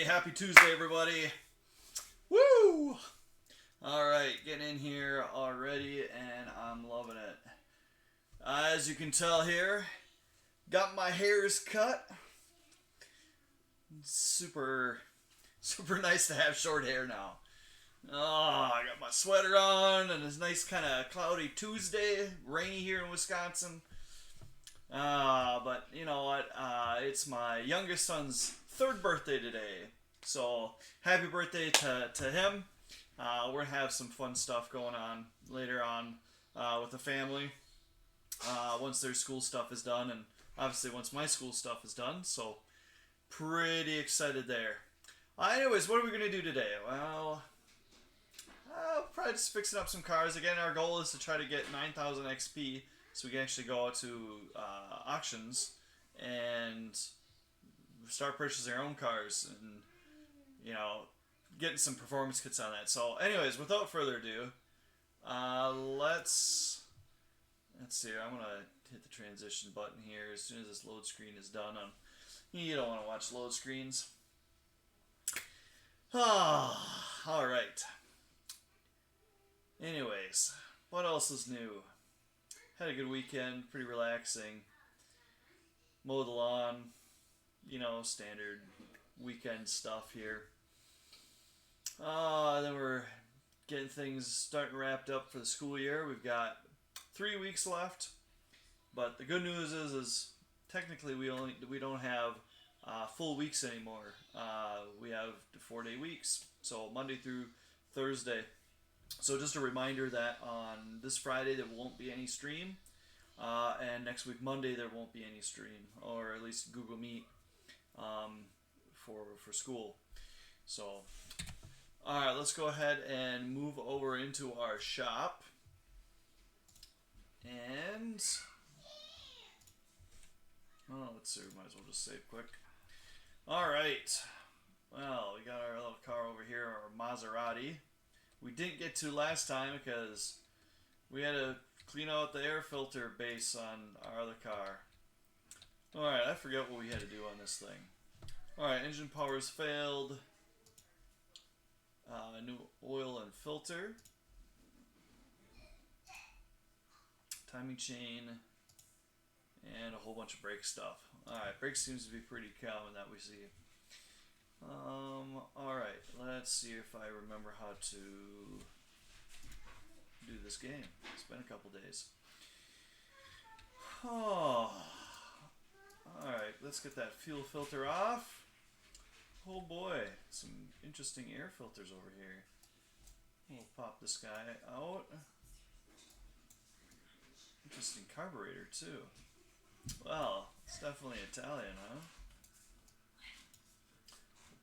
happy Tuesday, everybody. Woo! Alright, getting in here already, and I'm loving it. As you can tell here, got my hairs cut. Super, super nice to have short hair now. Oh, I got my sweater on, and it's nice kind of cloudy Tuesday, rainy here in Wisconsin. But you know what? It's my youngest son's third birthday today. So happy birthday to him. We're going to have some fun stuff going on later on with the family once their school stuff is done, and obviously once my school stuff is done. So pretty excited there. Anyways, what are we going to do today? Well, probably just fixing up some cars. Again, our goal is to try to get 9,000 XP so we can actually go out to auctions and start purchasing our own cars and, you know, getting some performance kits on that. So anyways, without further ado, let's see. I'm going to hit the transition button here as soon as this load screen is done. You don't want to watch load screens. Alright. Anyways, what else is new? Had a good weekend, pretty relaxing. Mowed the lawn, you know, standard weekend stuff here. Then we're getting things starting wrapped up for the school year. We've got 3 weeks left, but the good news is technically we don't have full weeks anymore. We have 4-day weeks, so Monday through Thursday. So just a reminder that on this Friday there won't be any stream, and next week Monday there won't be any stream, or at least Google Meet for school. So, all right, let's go ahead and move over into our shop, and let's see, we might as well just save quick. All right, well, we got our little car over here, our Maserati. We didn't get to last time because we had to clean out the air filter base on our other car. Alright, I forget what we had to do on this thing. Alright, engine power's failed. New oil and filter. Timing chain. And a whole bunch of brake stuff. Alright, brake seems to be pretty common that we see. Alright, let's see if I remember how to do this game. It's been a couple days. Oh. Alright, let's get that fuel filter off. Oh boy, some interesting air filters over here. We'll pop this guy out. Interesting carburetor too. Well, it's definitely Italian, huh?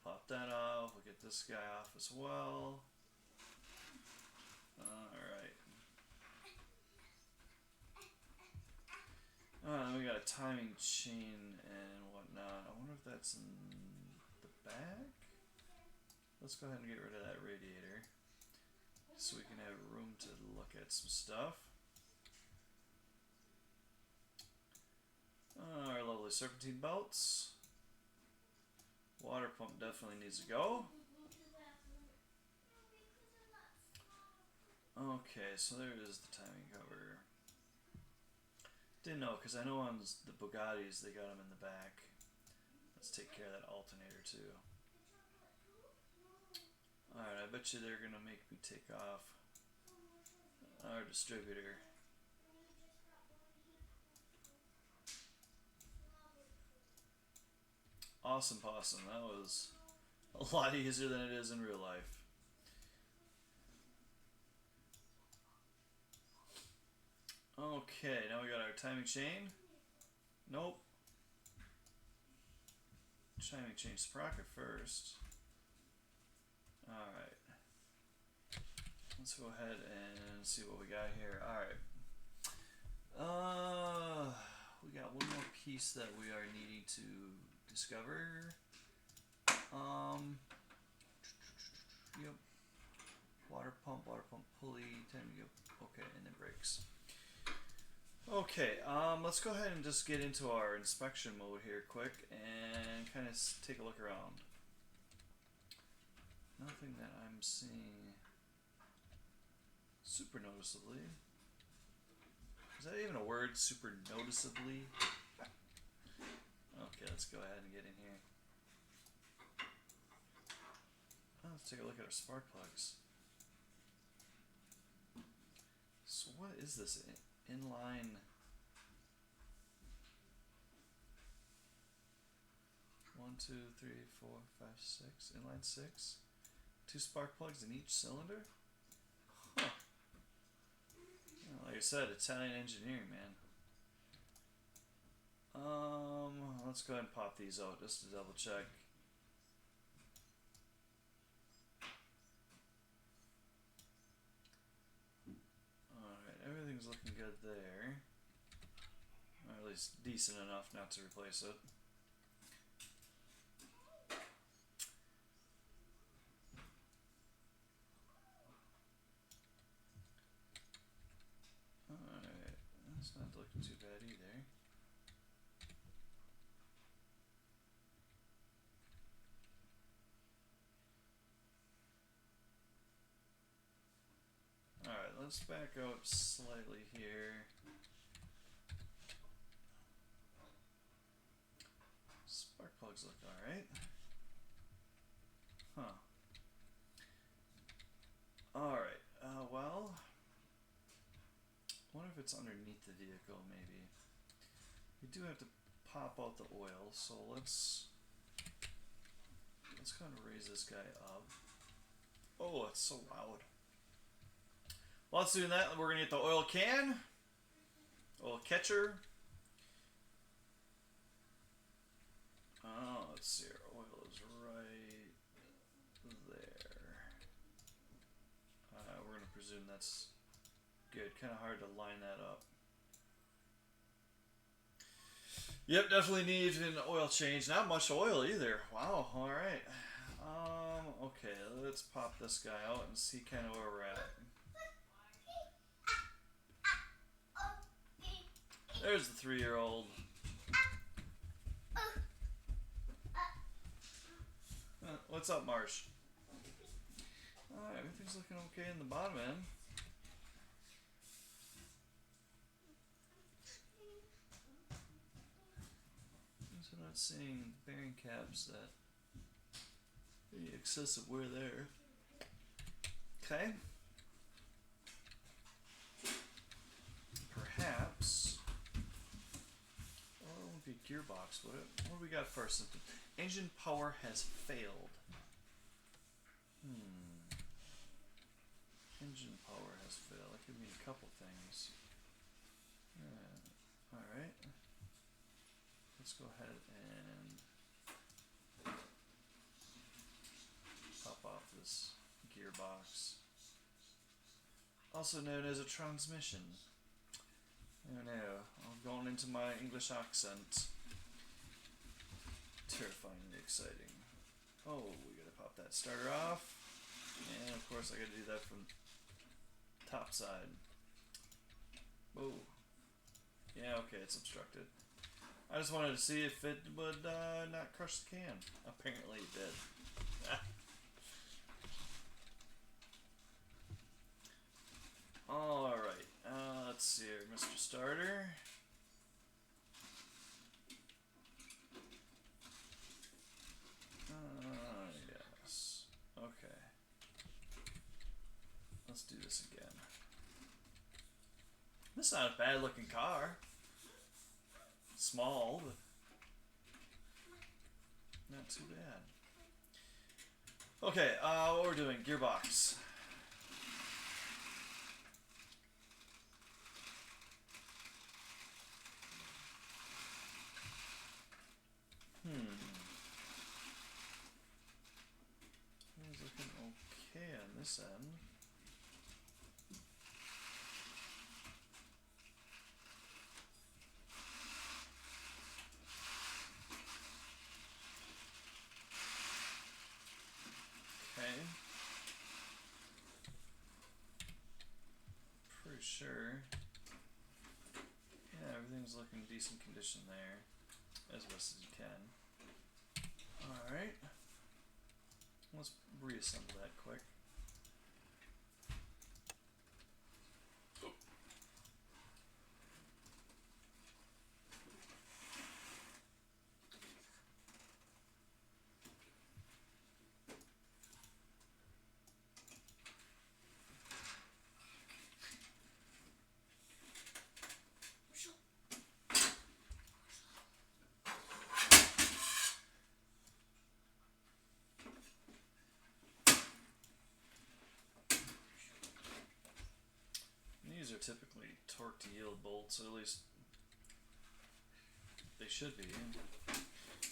Pop that off. We'll get this guy off as well. Alright. We got a timing chain and whatnot. I wonder if that's in the back? Let's go ahead and get rid of that radiator so we can have room to look at some stuff. Our lovely serpentine belts. Water pump definitely needs to go. Okay, so there is the timing cover. Didn't know, because I know on the Bugattis they got them in the back. Let's take care of that alternator too. Alright, I bet you they're going to make me take off our distributor. Awesome possum. That was a lot easier than it is in real life. Okay, now we got our timing chain. Nope. Timing chain sprocket first. Alright. Let's go ahead and see what we got here. Alright. We got one more piece that we are needing to discover. Yep. Water pump pulley, yep. Okay, and then brakes. Okay, let's go ahead and just get into our inspection mode here quick and kind of take a look around. Nothing that I'm seeing super noticeably. Is that even a word? Super noticeably? Okay, let's go ahead and get in here. Oh, let's take a look at our spark plugs. So what is this inline? 1, 2, 3, 4, 5, 6. Inline 6. 2 spark plugs in each cylinder? Huh. Well, like I said, Italian engineering, man. Let's go ahead and pop these out just to double check. Alright, everything's looking good there. Or at least decent enough not to replace it. Alright, that's not looking too bad either. Alright, let's back up slightly here. Spark plugs look alright. Huh. Alright, well, I wonder if it's underneath the vehicle, maybe. We do have to pop out the oil, so let's kind of raise this guy up. Oh, it's so loud. While it's doing that, we're going to get the oil can, oil catcher. Oh, let's see, our oil is right there. We're going to presume that's good. Kind of hard to line that up. Yep, definitely needs an oil change. Not much oil either. Wow, alright. Okay, let's pop this guy out and see kind of where we're at. There's the 3-year-old. What's up, Marsh? Alright, everything's looking okay in the bottom end. So I'm not seeing bearing caps that the excessive wear there. Okay. Perhaps. Well, it won't be a gearbox, would it? What do we got first? Engine power has failed. Engine power has failed. That could mean a couple things. Alright. Let's go ahead and pop off this gearbox. Also known as a transmission. Oh no, I'm going into my English accent. Terrifyingly exciting. Oh, we gotta pop that starter off. And of course I gotta do that from top side. Whoa. Yeah, okay, it's obstructed. I just wanted to see if it would not crush the can. Apparently it did. Alright, let's see here, Mr. Starter. Yes. Okay. Let's do this again. This is not a bad looking car. Small, but not too bad. Okay, what we're doing, gearbox. It's looking okay on this end. Okay. Pretty sure. Yeah, everything's looking decent condition there. As best as you can. Alright. Let's reassemble that quick. These are typically torqued yield bolts, or at least they should be.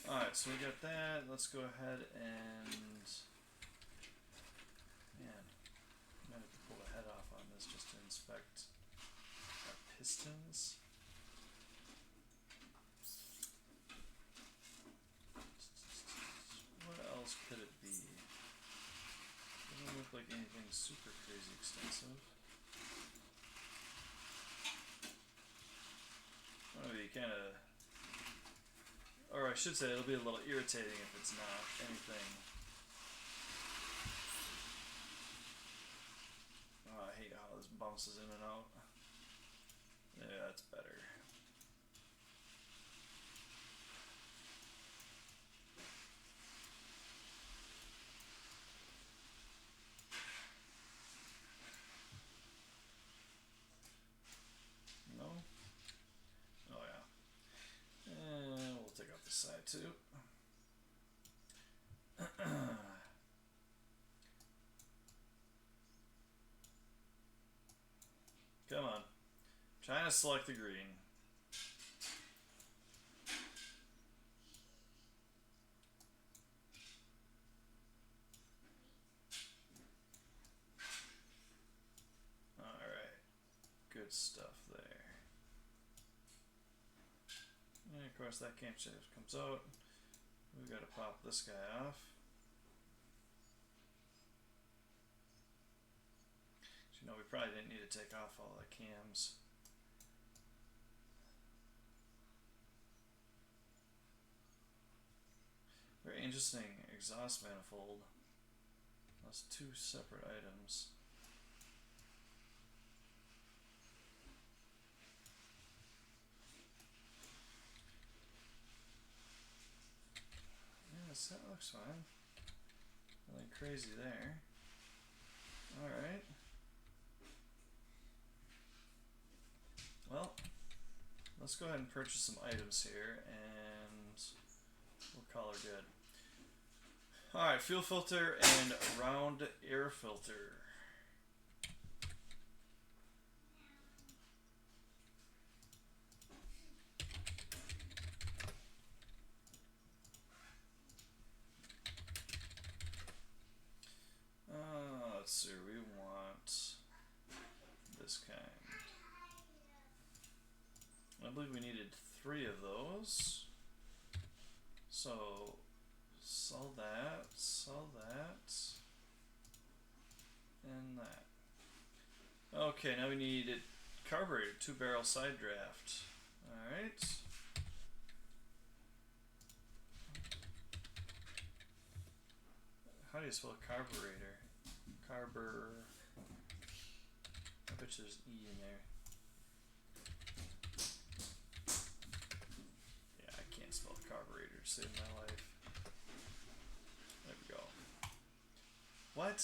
Alright, so we got that. Let's go ahead and... Man, I might have to pull the head off on this just to inspect our pistons. What else could it be? Doesn't look like anything super crazy extensive. It'll be kind of, or I should say, it'll be a little irritating if it's not anything. Oh, I hate how this bounces in and out. Yeah, that's better. No? Oh yeah. And we'll take off the side too. Come on. Trying to select the green. Alright. Good stuff there. And of course that camshaft comes out. We've got to pop this guy off. You know, we probably didn't need to take off all the cams. Very interesting exhaust manifold. That's two separate items. Yes, that looks fine. Nothing crazy there. Alright. Well, let's go ahead and purchase some items here and we'll call her good. Alright, fuel filter and round air filter. Let's see, we want this kind. I believe we needed 3 of those. So, sell that, and that. Okay, now we need a carburetor, 2-barrel side draft. Alright. How do you spell carburetor? I bet there's an E in there. Yeah, I can't spell carburetor to save my life. There we go. What?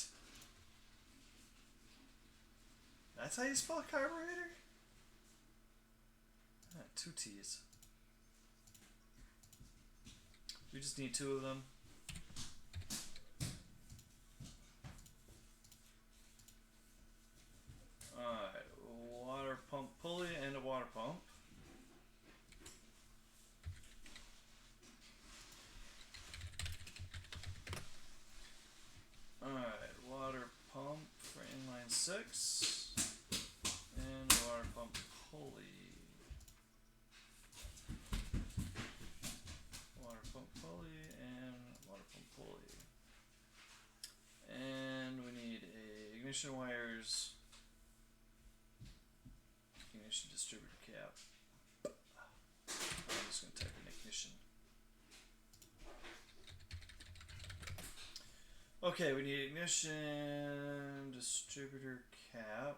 That's how you spell carburetor? Ah, 2 T's. We just need 2 of them. Alright, water pump pulley and a water pump. Alright, water pump for inline 6 and water pump pulley. Water pump pulley and water pump pulley. And we need a ignition wires. Ignition distributor cap. I'm just going to type in ignition. Okay, we need ignition, distributor cap.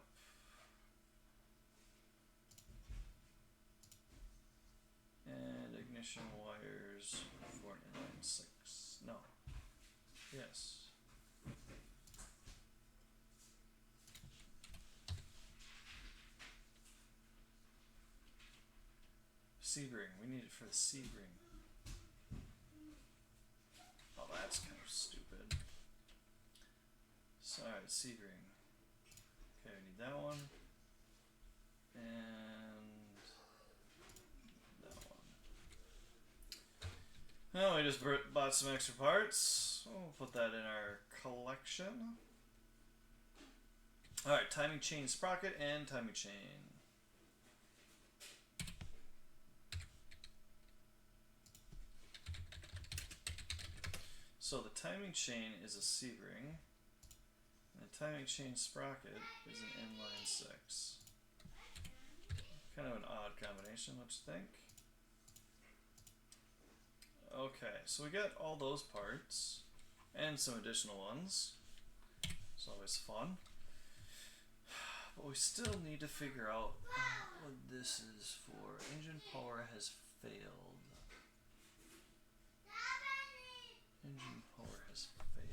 And ignition wires 496. No. Yes. Sebring. We need it for the Sebring. Oh, that's kind of stupid. So, alright, Sebring. Okay, we need that one. And that one. Oh, we just bought some extra parts. We'll put that in our collection. Alright, timing chain sprocket and timing chain. So the timing chain is a Sebring, and the timing chain sprocket is an inline 6. Kind of an odd combination, don't you think? Okay, so we got all those parts, and some additional ones. It's always fun. But we still need to figure out what this is for. Engine power has failed. Engine power has failed.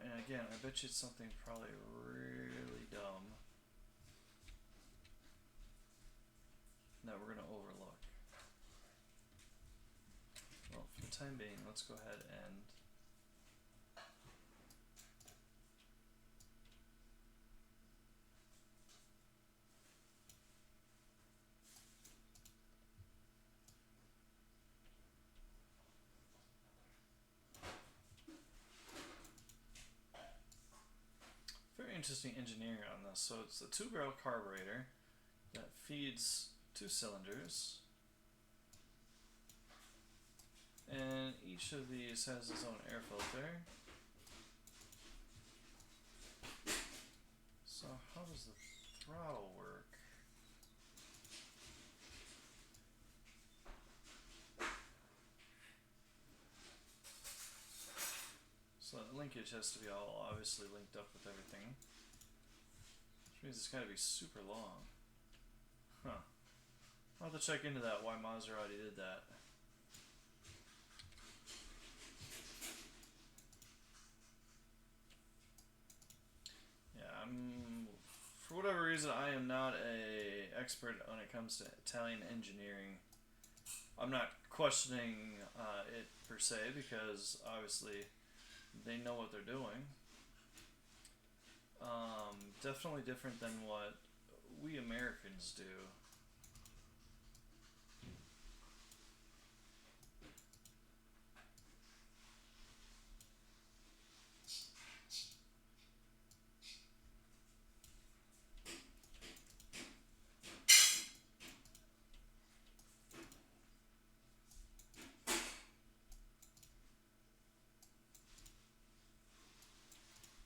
And again, I bet you it's something probably really dumb that we're gonna overlook. Well, for the time being, let's go ahead and very interesting engineering on this. So it's a 2-barrel carburetor that feeds 2 cylinders, and each of these has its own air filter. So how does the throttle work? So that linkage has to be all obviously linked up with everything, which means it's got to be super long. Huh. I'll have to check into that, why Maserati did that. Yeah, for whatever reason, I am not a expert when it comes to Italian engineering. I'm not questioning it per se, because obviously they know what they're doing. Definitely different than what we Americans do.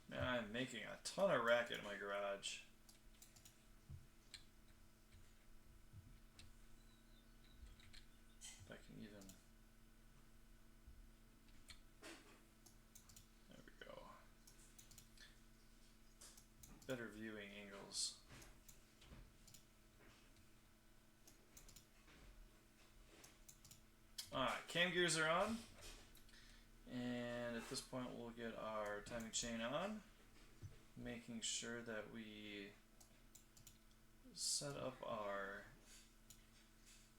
Man, I'm making a ton of racket in my garage. If I can even... There we go. Better viewing angles. Alright, cam gears are on. And at this point we'll get our timing chain on, making sure that we set up our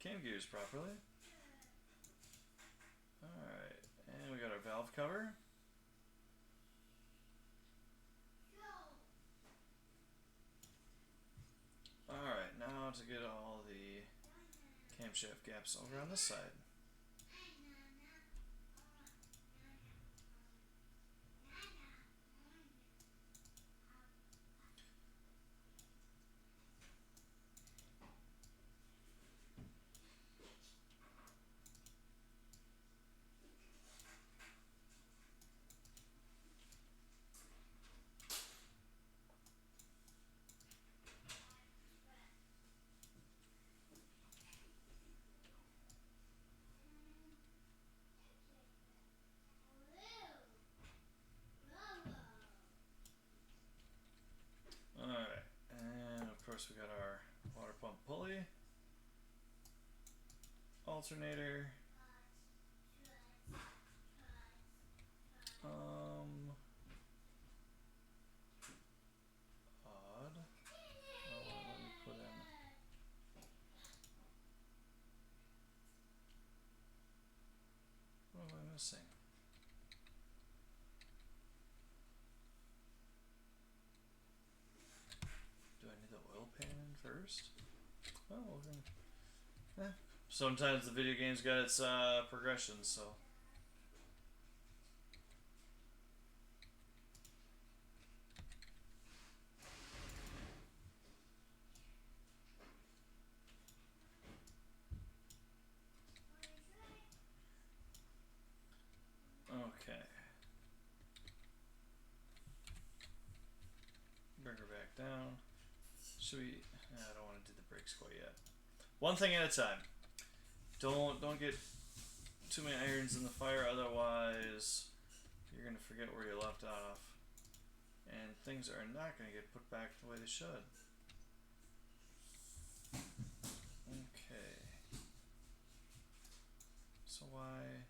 cam gears properly. Alright, and we got our valve cover. Alright, now to get all the camshaft gaps over on this side. course, we got our water pump pulley, alternator, odd. Oh, let me put in. What am I missing? Do I need the oil pan in first? Oh, okay. Sometimes the video game's got its progressions, so. Okay. Bring her back down. Should we? I don't want to do the brakes quite yet. One thing at a time. Don't get too many irons in the fire, otherwise you're gonna forget where you left off, and things are not gonna get put back the way they should. Okay. So why?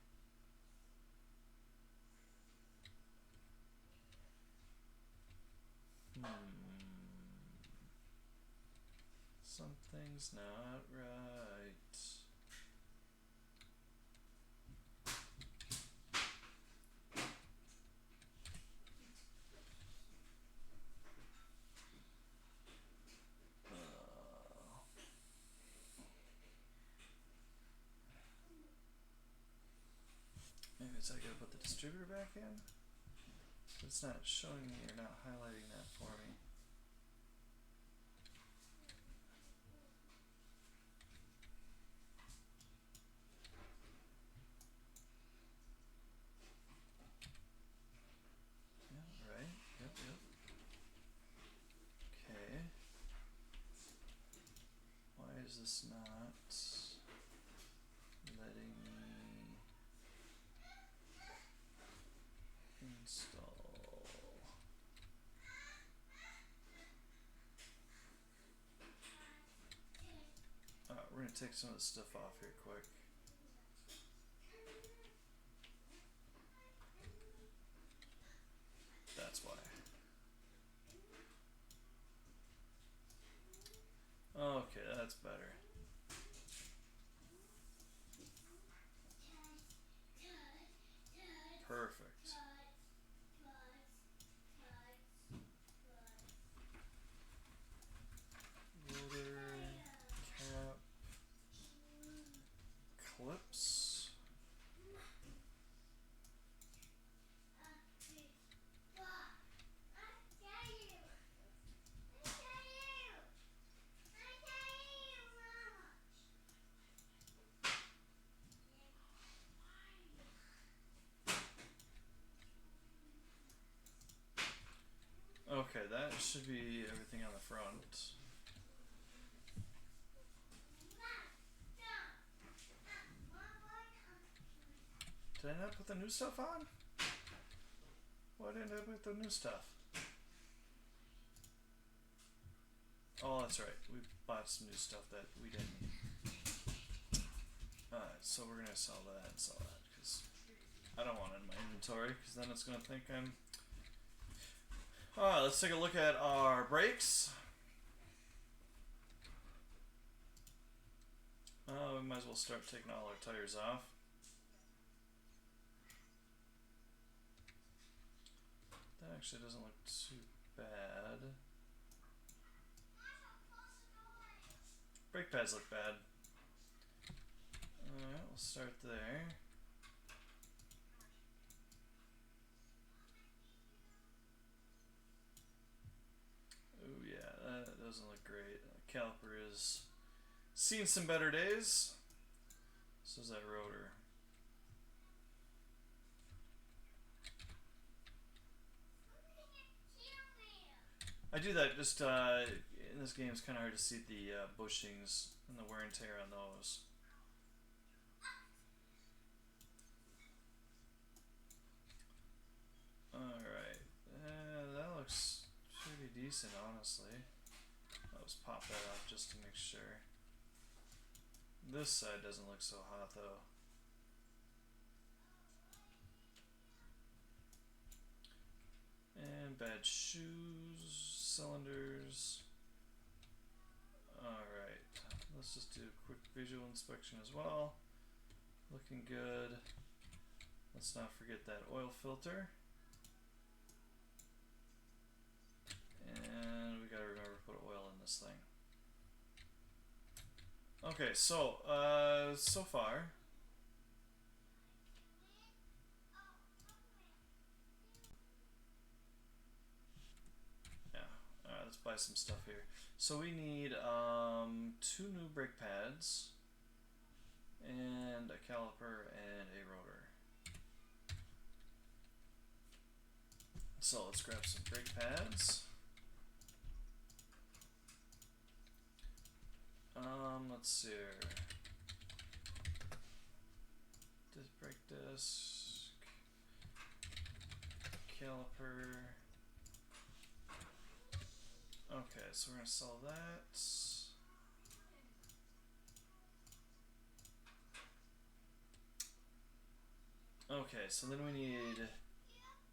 Something's not right. Maybe it's I gotta put the distributor back in? It's not showing me or not highlighting that for me. Yeah, right. Yep. Okay. Why is this not letting me install? We're gonna take some of this stuff off here quick. That's why. Okay, that's better. Perfect. Rotor, cap, clips. Okay, that should be everything on the front. Did I not put the new stuff on? Why didn't I put the new stuff? Oh, that's right. We bought some new stuff that we didn't need. Alright, so we're gonna sell that and sell that, because I don't want it in my inventory, because then it's gonna think I'm... Alright, let's take a look at our brakes. We might as well start taking all our tires off. That actually doesn't look too bad. Brake pads look bad. Alright, we'll start there. Oh yeah, that doesn't look great. Caliper is seen some better days. So is that rotor. I do that just in this game. It's kind of hard to see the bushings and the wear and tear on those. Alright, that looks pretty decent, honestly. Let's pop that off just to make sure. This side doesn't look so hot though. And bad shoes, cylinders. Alright, let's just do a quick visual inspection as well. Looking good. Let's not forget that oil filter. And we gotta remember to put oil in this thing. Okay, so, so far. Yeah, alright, let's buy some stuff here. So we need 2 new brake pads, and a caliper, and a rotor. So let's grab some brake pads. Let's see here. Brake disc, caliper. Okay, so we're gonna sell that. Okay, so then we need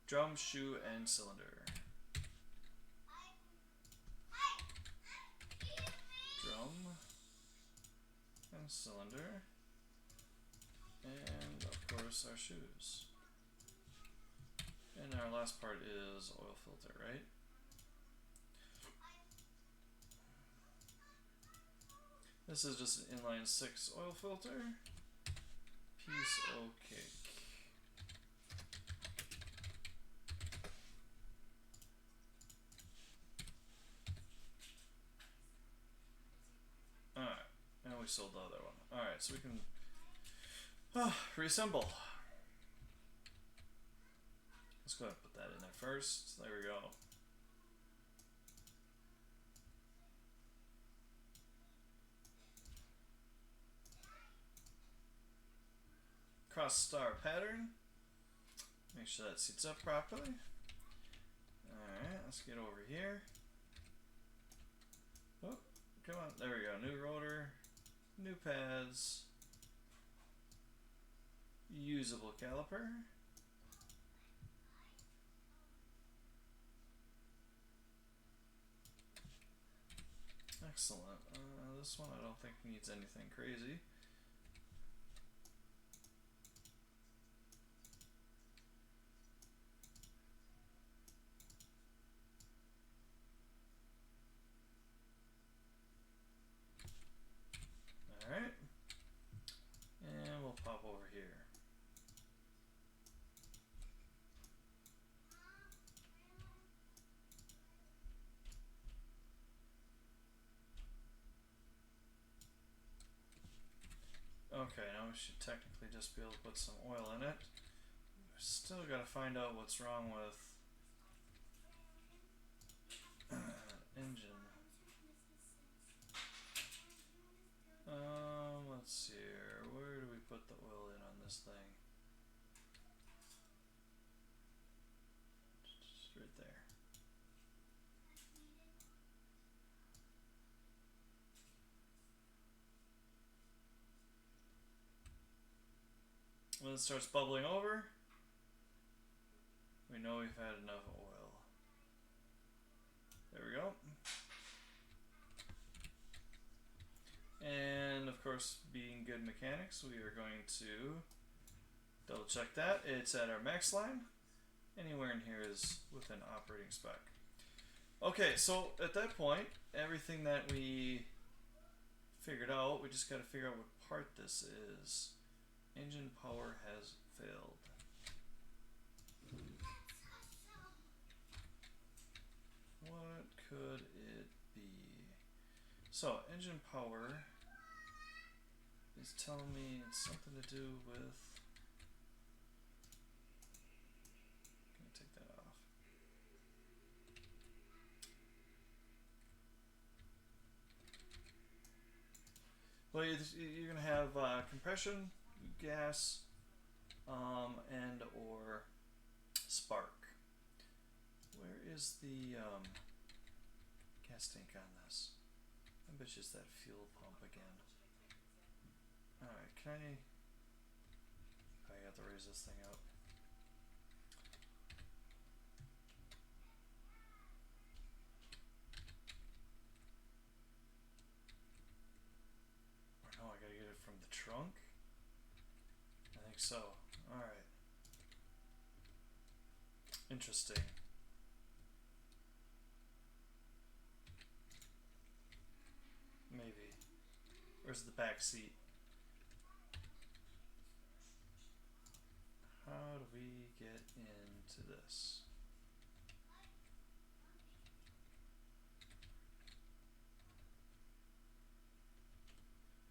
drum, shoe, and cylinder. Drum and cylinder, and of course our shoes. And our last part is oil filter, right? This is just an inline 6 oil filter. Piece o' cake. Alright, and we sold the other one. Alright, so we can reassemble. Let's go ahead and put that in there first. There we go. Cross star pattern. Make sure that seats up properly. Alright, let's get over here. Oh, come on. There we go. New rotor. New pads. Usable caliper. Excellent. This one I don't think needs anything crazy. Alright. And we'll pop over here. Okay, now we should technically just be able to put some oil in it. We've still got to find out what's wrong with engine. Let's see here. Where do we put the oil in on this thing? Just right there. When it starts bubbling over, we know we've had enough oil. There we go. And of course, being good mechanics, we are going to double check that. It's at our max line. Anywhere in here is within operating spec. Okay, so at that point, everything that we figured out, we just got to figure out what part this is. Engine power has failed. What could it be? So, engine power is telling me it's something to do with... I'm gonna take that off. Well, you're gonna have compression, gas, and or spark. Where is the gas tank on this? I bet you it's that fuel pump again. Alright, can I have to raise this thing up. Or no, I gotta get it from the trunk? I think so. Alright. Interesting. Maybe. Where's the back seat? How do we get into this?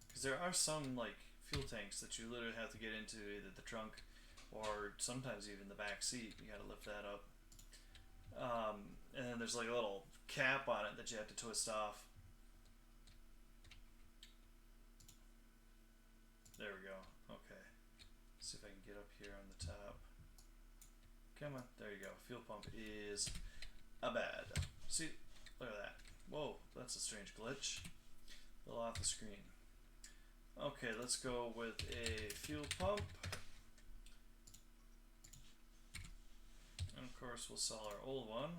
Because there are some like fuel tanks that you literally have to get into either the trunk or sometimes even the back seat. You gotta lift that up. And then there's like a little cap on it that you have to twist off. There we go. Okay. Let's see if I can get up here on the top. Come on. There you go. Fuel pump is a bad. See? Look at that. Whoa, that's a strange glitch. A little off the screen. Okay, let's go with a fuel pump. And of course we'll sell our old one.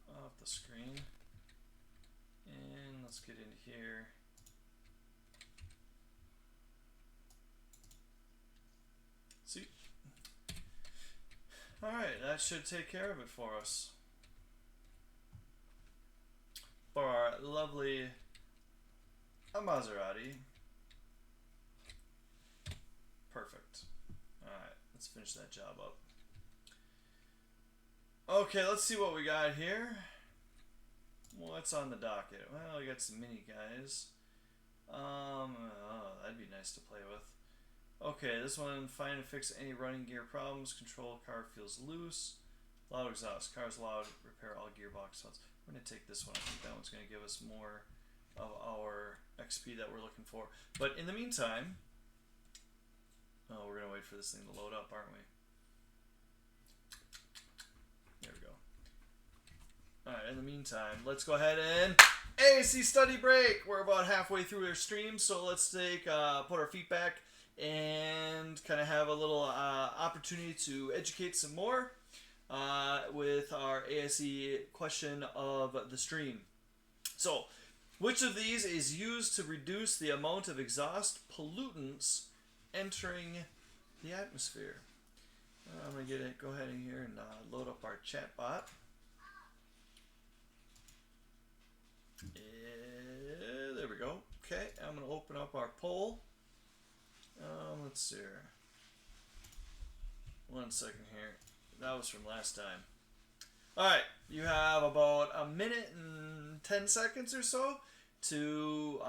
Off the screen. And let's get into here. See? Alright, that should take care of it for us. For our lovely Maserati. Perfect. Alright, let's finish that job up. Okay, let's see what we got here. What's on the docket? Well, we got some mini guys. Oh, that'd be nice to play with. Okay, this one, find and fix any running gear problems. Control car feels loose. Loud exhaust. Car's loud. Repair all gearbox faults. We're going to take this one. I think that one's going to give us more of our XP that we're looking for. But in the meantime, oh, we're going to wait for this thing to load up, aren't we? There we go. Alright, in the meantime, let's go ahead and AAC study break. We're about halfway through our stream, so let's take put our feet back and kind of have a little opportunity to educate some more with our ASE question of the stream. So, which of these is used to reduce the amount of exhaust pollutants entering the atmosphere? I'm going to go ahead in here and load up our chat bot. There we go. Okay, I'm going to open up our poll. Let's see here. 1 second here. That was from last time. Alright, you have about a minute and 10 seconds or so to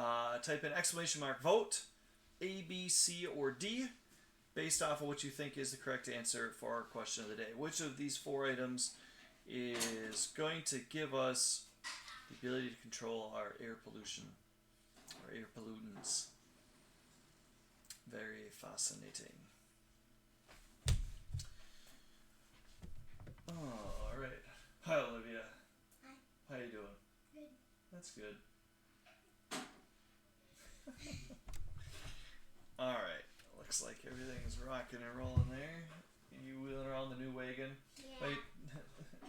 type in exclamation mark vote, A, B, C, or D, based off of what you think is the correct answer for our question of the day. Which of these 4 items is going to give us the ability to control our air pollution, or air pollutants? Very fascinating. Oh, all right. Hi, Olivia. Hi. How you doing? Good. That's good. All right. Looks like everything's rocking and rolling there. You wheeling around the new wagon? Yeah.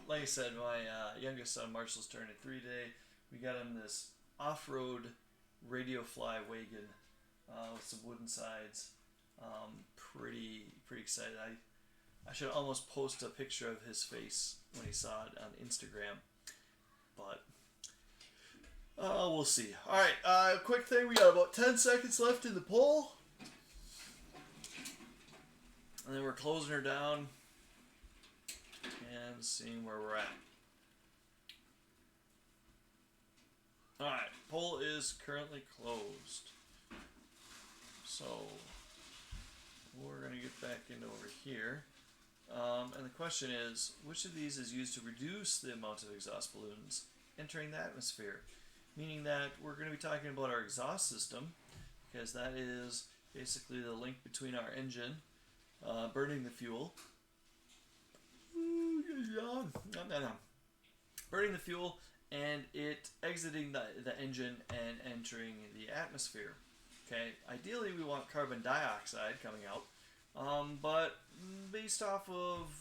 Like I said, my youngest son Marshall's turning 3 today. We got him this off-road Radio Fly wagon with some wooden sides. Pretty excited. I should almost post a picture of his face when he saw it on Instagram, but we'll see. All right, quick thing. We got about 10 seconds left in the poll, and then we're closing her down and seeing where we're at. All right, poll is currently closed. So we're going to get back into over here. And the question is, which of these is used to reduce the amount of exhaust pollutants entering the atmosphere? Meaning that we're going to be talking about our exhaust system, because that is basically the link between our engine burning the fuel. Burning the fuel and it exiting the engine and entering the atmosphere. Okay, ideally we want carbon dioxide coming out, but based off of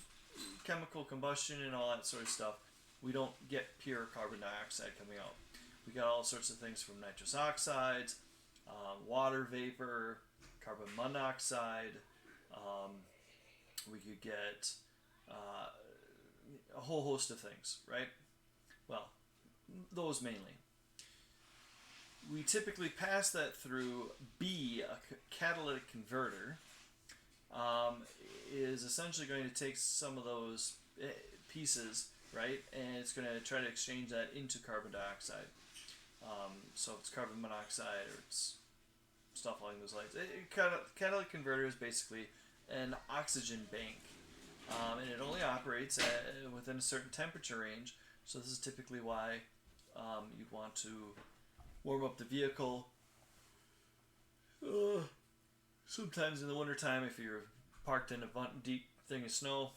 chemical combustion and all that sort of stuff, we don't get pure carbon dioxide coming out. We got all sorts of things from nitrous oxides, water vapor, carbon monoxide. We could get a whole host of things, right? Well, those mainly. We typically pass that through B, a catalytic converter, is essentially going to take some of those pieces, right, and it's going to try to exchange that into carbon dioxide. So if it's carbon monoxide or it's stuff along those lines. Catalytic converter is basically an oxygen bank, and it only operates within a certain temperature range. So this is typically why you'd want to warm up the vehicle. Sometimes in the wintertime, if you're parked in a deep thing of snow,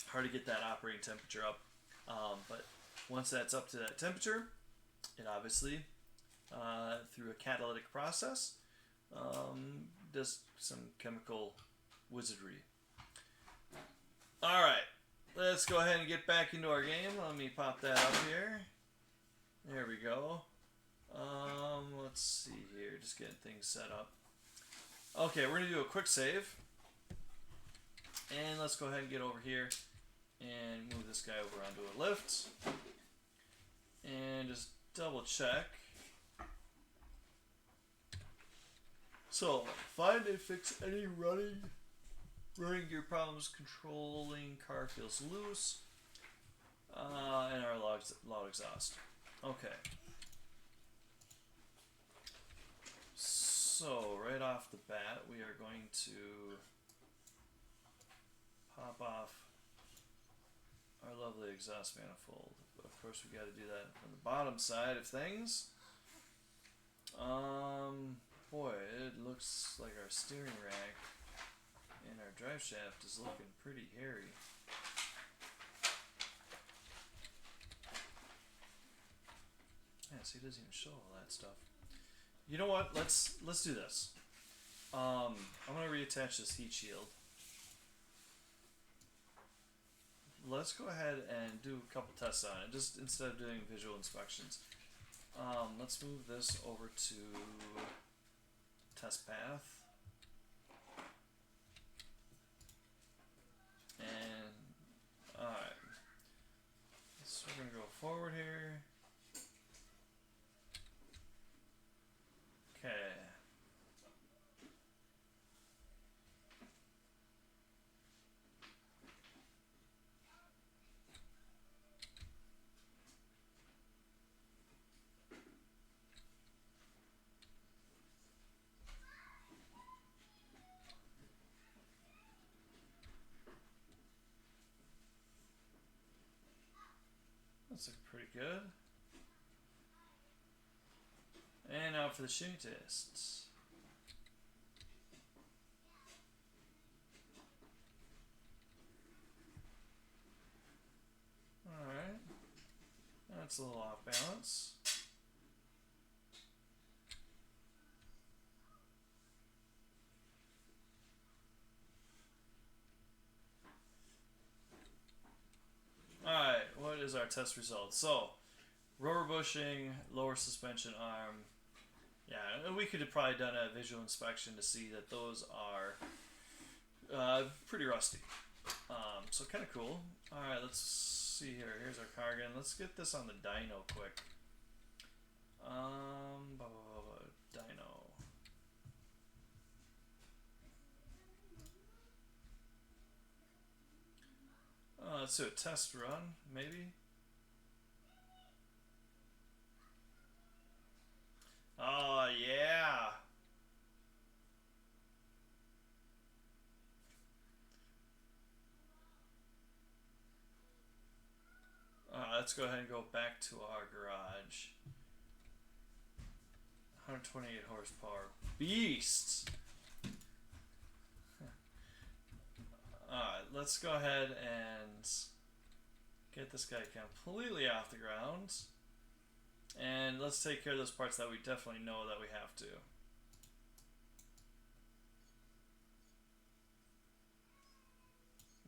hard to get that operating temperature up. But once that's up to that temperature, it obviously, through a catalytic process, does some chemical wizardry. Alright, let's go ahead and get back into our game. Let me pop that up here. There we go. Let's see here, just getting things set up. Okay, we're going to do a quick save. And let's go ahead and get over here and move this guy over onto a lift. And just double check. So, find and fix any running gear problems, controlling car feels loose, and our loud exhaust. Okay. So, right off the bat, we are going to pop off our lovely exhaust manifold. Of course, we got to do that on the bottom side of things. Boy, it looks like our steering rack and our drive shaft is looking pretty hairy. Yeah, see, it doesn't even show all that stuff. You know what? Let's do this. I'm gonna reattach this heat shield. Let's go ahead and do a couple tests on it, just instead of doing visual inspections. Let's move this over to test path. And, alright. So we're going to go forward here. Okay. That's looking pretty good. And now for the shimmy test. Alright. That's a little off balance. Alright, what is our test result? So, rubber bushing, lower suspension arm. Yeah, we could have probably done a visual inspection to see that those are pretty rusty. So kind of cool. Alright, let's see here. Here's our car again. Let's get this on the dyno quick. Dyno. Let's do a test run, maybe. Oh, yeah. Let's go ahead and go back to our garage. 128 horsepower. Beast! Alright, let's go ahead and get this guy completely off the ground. let's take care of those parts that we definitely know that we have to.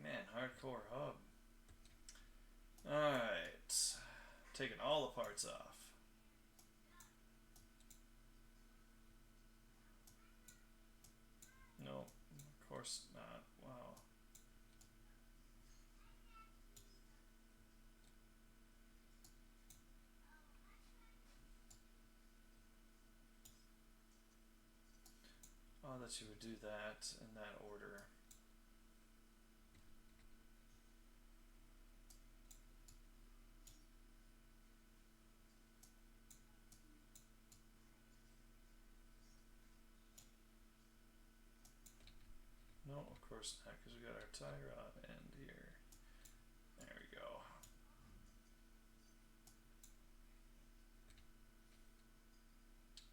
Man, hardcore hub. Alright. Taking all the parts off. No, of course not. Wow. Oh, that you would do that in that order. No, of course not, because we got our tie rod end here. There we go.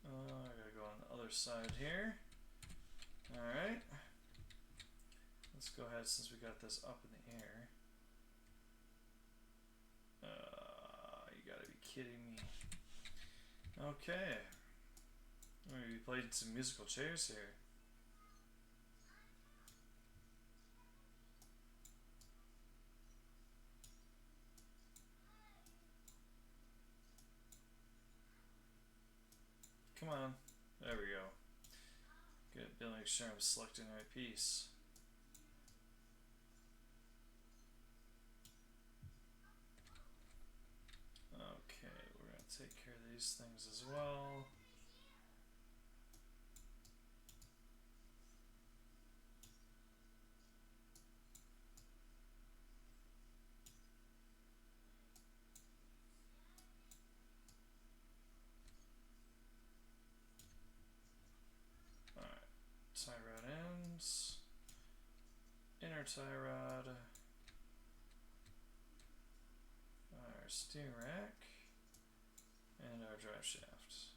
I gotta go on the other side here. Alright. Let's go ahead, since we got this up in the air. You gotta be kidding me. Okay. We're gonna be playing some musical chairs here. Come on. There we go. Good. Gotta make sure I'm selecting the right piece. Okay, we're gonna take care of these things as well. Tie rod ends, inner tie rod, our steering rack, and our drive shaft.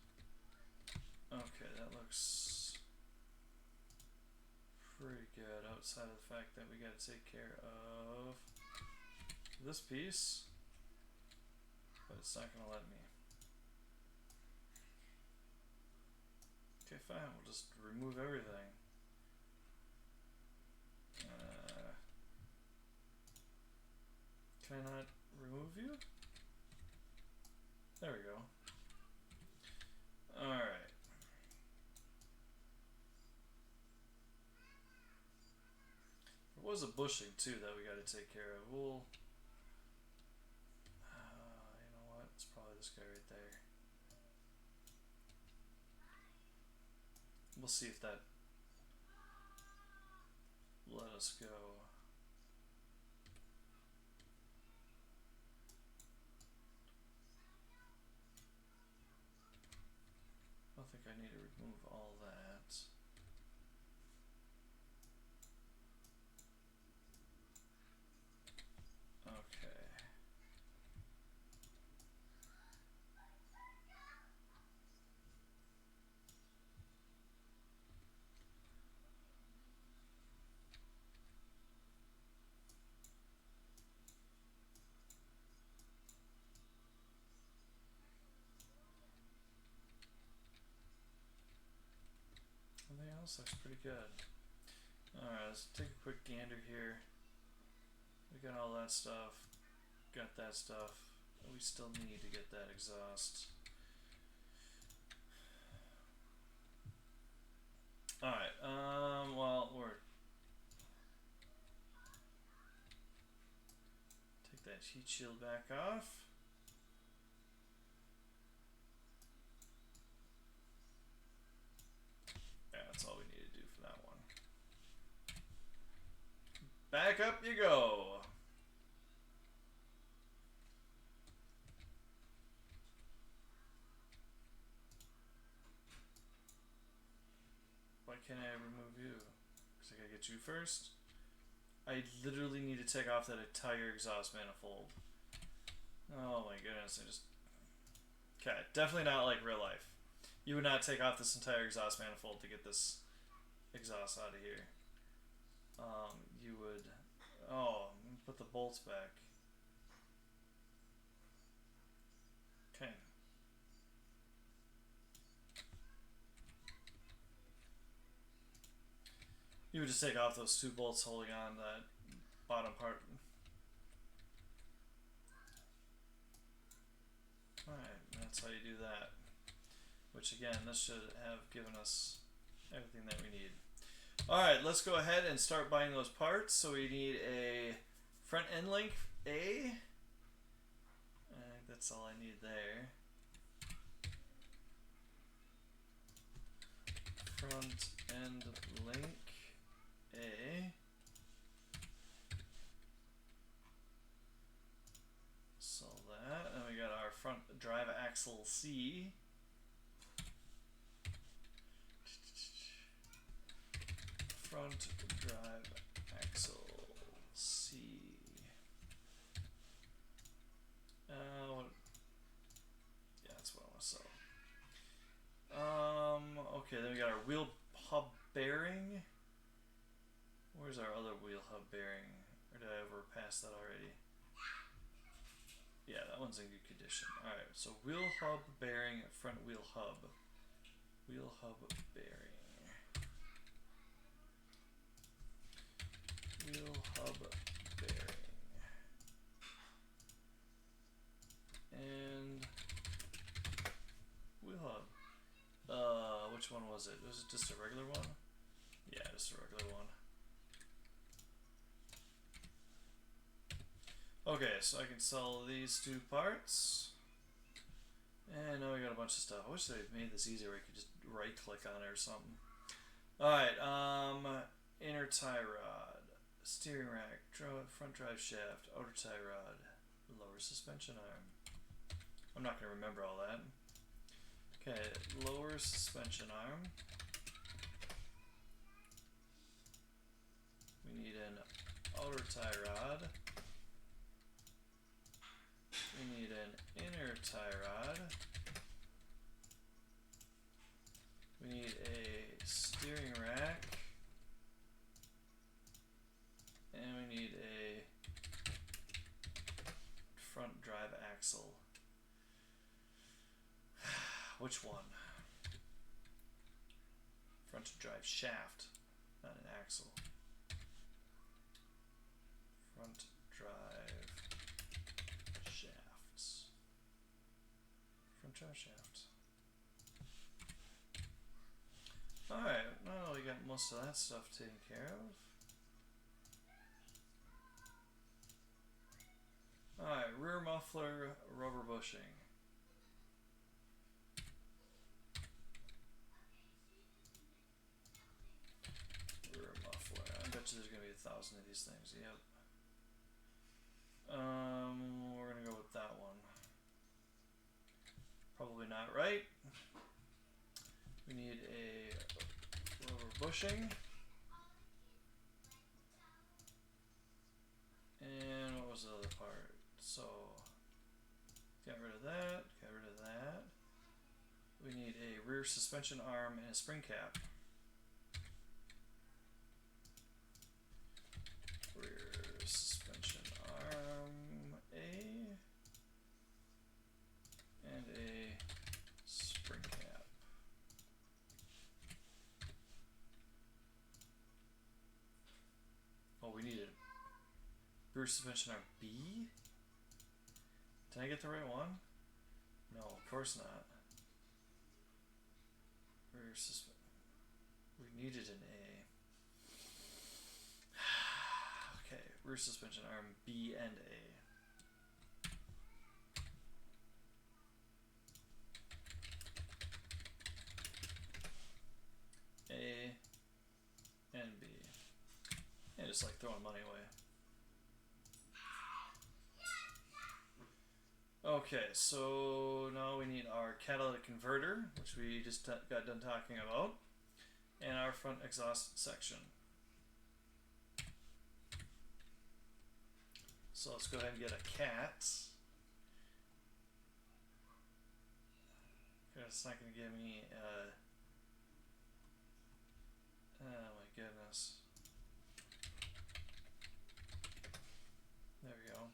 Okay, that looks pretty good outside of the fact that we gotta take care of this piece, but it's not gonna let me. Okay, fine, we'll just remove everything. Can I not remove you? There we go. Alright. There was a bushing too that we gotta take care of. We'll... you know what? It's probably this guy right there. We'll see if that let us go. I think I need to remove all that. Okay. Everything else looks pretty good. Alright, let's take a quick gander here. We got all that stuff. Got that stuff. We still need to get that exhaust. Alright, well, we're... Take that heat shield back off. Yeah, that's all we need to do for that one. Back up you go! Why can't I remove you? Because I gotta get you first? I literally need to take off that entire exhaust manifold. Oh my goodness, I just... Okay, definitely not like real life. You would not take off this entire exhaust manifold to get this exhaust out of here. You would... Oh, put the bolts back. Okay. You would just take off those two bolts holding on that bottom part. Alright, that's how you do that. Which again, this should have given us everything that we need. Alright, let's go ahead and start buying those parts. So we need a front end link A. I think that's all I need there. Front end link A. So that, and we got our front drive axle C. Front drive axle C. Yeah, that's what I want to sell. Okay, then we got our wheel hub bearing. Where's our other wheel hub bearing? Or did I overpass that already? Yeah, that one's in good condition. Alright, so wheel hub bearing, front wheel hub. Wheel hub bearing. Wheel hub bearing. And wheel hub. Which one was it? Was it just a regular one? Yeah, just a regular one. Okay, so I can sell these two parts. And now we got a bunch of stuff. I wish they made this easier where you could just right click on it or something. Alright, inner tie rod, steering rack, front drive shaft, outer tie rod, lower suspension arm. I'm not going to remember all that. Okay, lower suspension arm. We need an outer tie rod. We need an inner tie rod. We need a steering rack. And we need a front drive axle. Which one? Front drive shaft, not an axle. Front drive shafts. Front drive shaft. Alright, now we got most of that stuff taken care of. Alright, rear muffler, rubber bushing. Rear muffler. I bet you there's gonna be 1,000 of these things, yep. We're gonna go with that one. Probably not right. We need a rubber bushing. And what was the other part? So, get rid of that, get rid of that. We need a rear suspension arm and a spring cap. Rear suspension arm A and a spring cap. Oh, we need a rear suspension arm B? Did I get the right one? No, of course not. Rear suspension. We needed an A. Okay, rear suspension arm B and A. A and B. And just like throwing money away. Okay, so now we need our catalytic converter, which we just got done talking about, and our front exhaust section. So let's go ahead and get a cat. It's not going to give me, oh my goodness. There we go.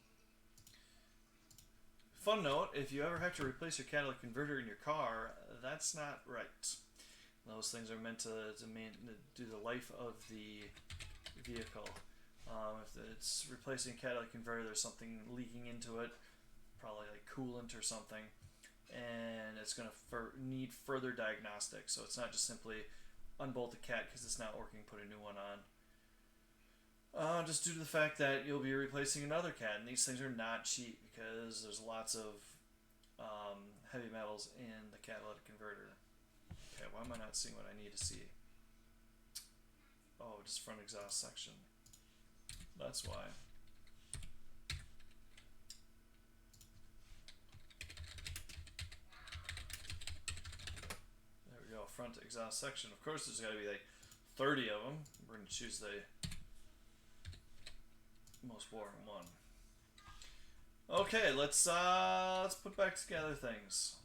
Fun note, if you ever have to replace your catalytic converter in your car, that's not right. Those things are meant to do the life of the vehicle. If it's replacing a catalytic converter, there's something leaking into it, probably like coolant or something, and it's going to need further diagnostics. So it's not just simply unbolt the cat because it's not working, put a new one on. Just due to the fact that you'll be replacing another cat, and these things are not cheap because there's lots of heavy metals in the catalytic converter. Okay, why am I not seeing what I need to see? Oh, just front exhaust section. That's why. There we go, front exhaust section. Of course, there's got to be like 30 of them. We're going to choose the most boring one. Okay, let's put back together things.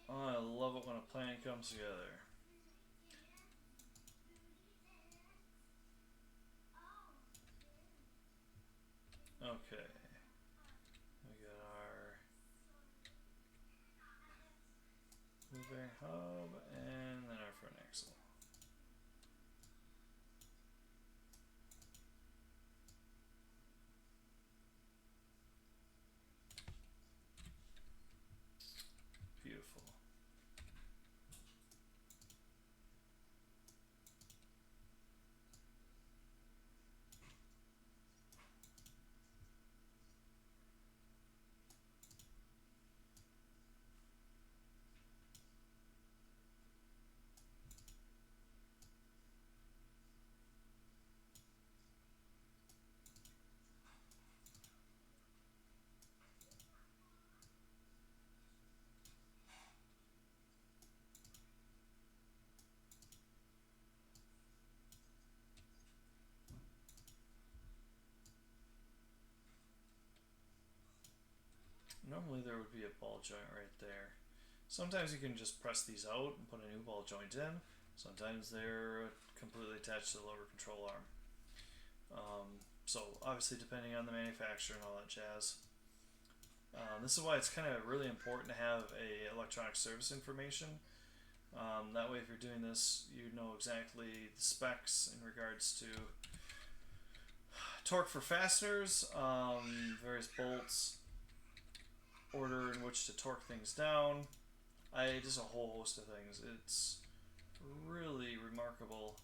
Oh, I love it when a plan comes together. Okay. We got our wheel bearing hub and then our front axle. Beautiful. Normally there would be a ball joint right there. Sometimes you can just press these out and put a new ball joint in. Sometimes they're completely attached to the lower control arm. So obviously depending on the manufacturer and all that jazz. This is why it's kind of really important to have a electronic service information. That way if you're doing this, you know exactly the specs in regards to torque for fasteners, various bolts, order in which to torque things down. Just a whole host of things. It's really remarkable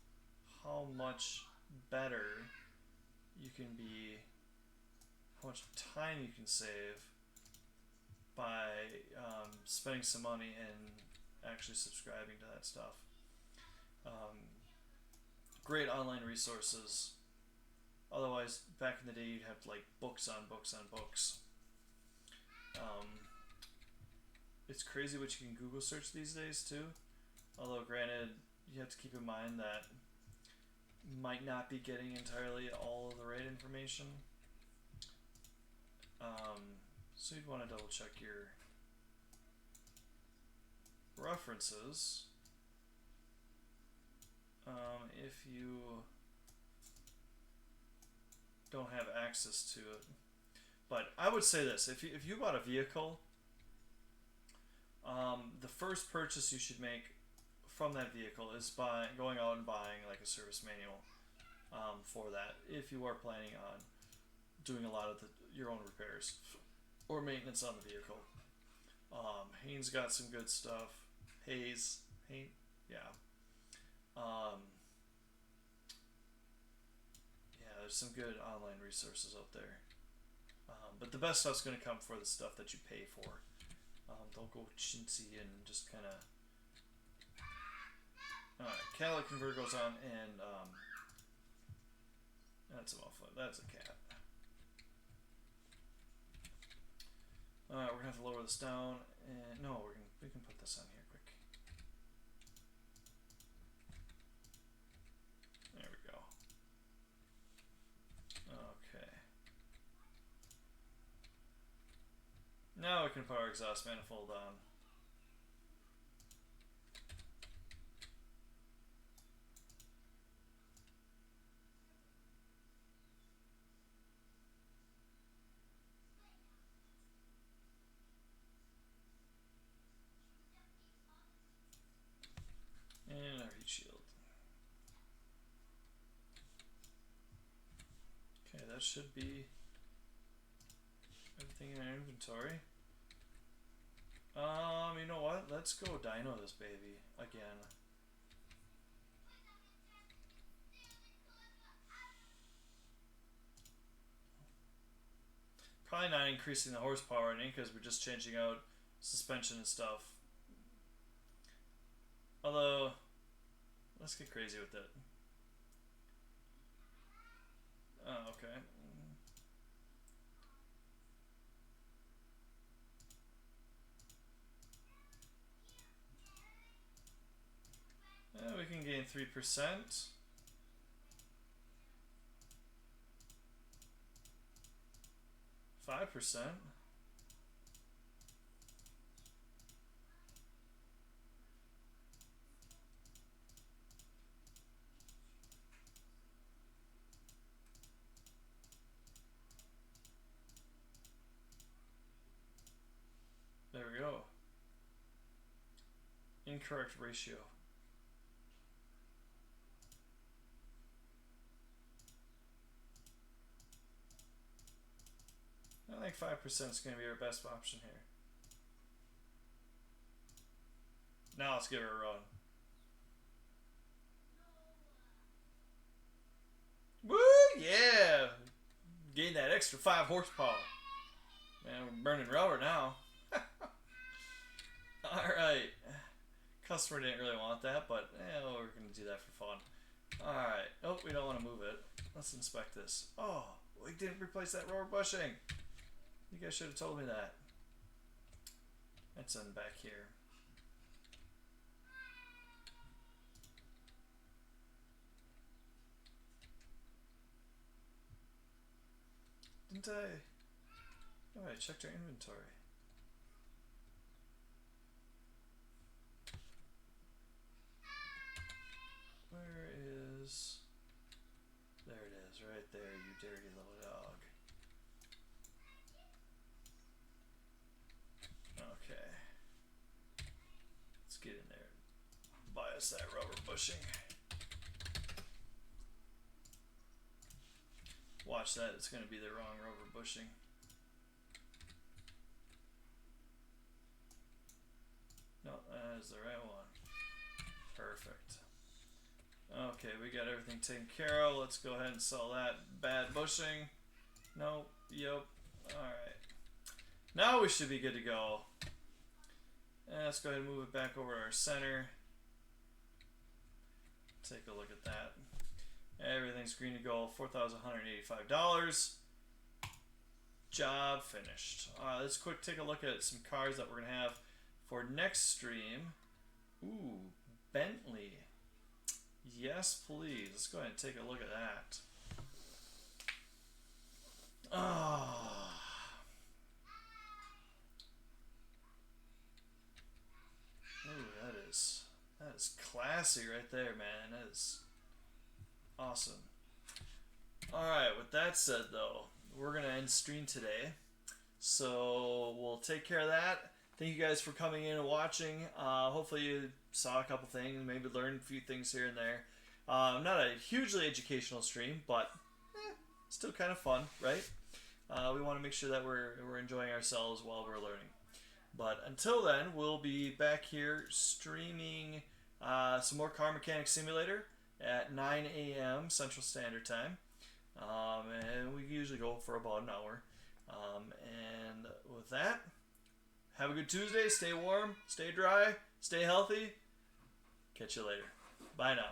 how much better you can be, how much time you can save by spending some money and actually subscribing to that stuff. Great online resources. Otherwise, back in the day, you'd have like books on books on books. It's crazy what you can Google search these days too. Although granted, you have to keep in mind that you might not be getting entirely all of the right information. So you'd want to double check your references. If you don't have access to it. But I would say this, if you bought a vehicle, the first purchase you should make from that vehicle is going out and buying like a service manual for that, if you are planning on doing a lot of your own repairs or maintenance on the vehicle. Haynes got some good stuff. Haynes, yeah. Yeah, there's some good online resources out there. But the best stuff's going to come for the stuff that you pay for. Don't go chintzy and just kind of... Alright, catalytic converter goes on, and that's a muffler. That's a cat. Alright, we're gonna have to lower this down, and no, we can put this on here quick. There we go. Okay. Now we can put our exhaust manifold on. And our heat shield. Okay, that should be everything in our inventory. You know what? Let's go dyno this baby again. Probably not increasing the horsepower any because we're just changing out suspension and stuff. Although, let's get crazy with it. Oh, okay. We can gain 3%. %5. There we go. Incorrect ratio. I think 5% is going to be our best option here. Now let's give her a run. Woo! Yeah! Gain that extra 5 horsepower. Man, we're burning rubber now. Alright. Customer didn't really want that, but we're going to do that for fun. Alright. Oh, we don't want to move it. Let's inspect this. Oh, we didn't replace that rubber bushing. You guys should have told me that. That's in back here. Didn't I? Oh, I checked our inventory. Where is... There it is, right there, you dirty little dog. Okay. Let's get in there. Buy us that rubber bushing. Watch that, it's going to be the wrong rubber bushing. No, that is the right one. Perfect. Okay, we got everything taken care of. Let's go ahead and sell that bad bushing. Nope. Yep. Alright. Now we should be good to go. And let's go ahead and move it back over to our center. Take a look at that. Everything's green to go. $4,185. Job finished. Let's quick take a look at some cars that we're going to have for next stream. Ooh, Bentley. Yes, please. Let's go ahead and take a look at that. Oh. Ooh, that is classy right there, man. That is awesome. Alright, with that said though, we're gonna end stream today. So we'll take care of that. Thank you guys for coming in and watching. Hopefully you saw a couple things, maybe learned a few things here and there. Not a hugely educational stream, but still kind of fun, right? We want to make sure that we're enjoying ourselves while we're learning. But until then, we'll be back here streaming some more Car Mechanic Simulator at 9 a.m. Central Standard Time. And we usually go for about an hour. And with that, have a good Tuesday. Stay warm, stay dry, stay healthy. Catch you later. Bye now.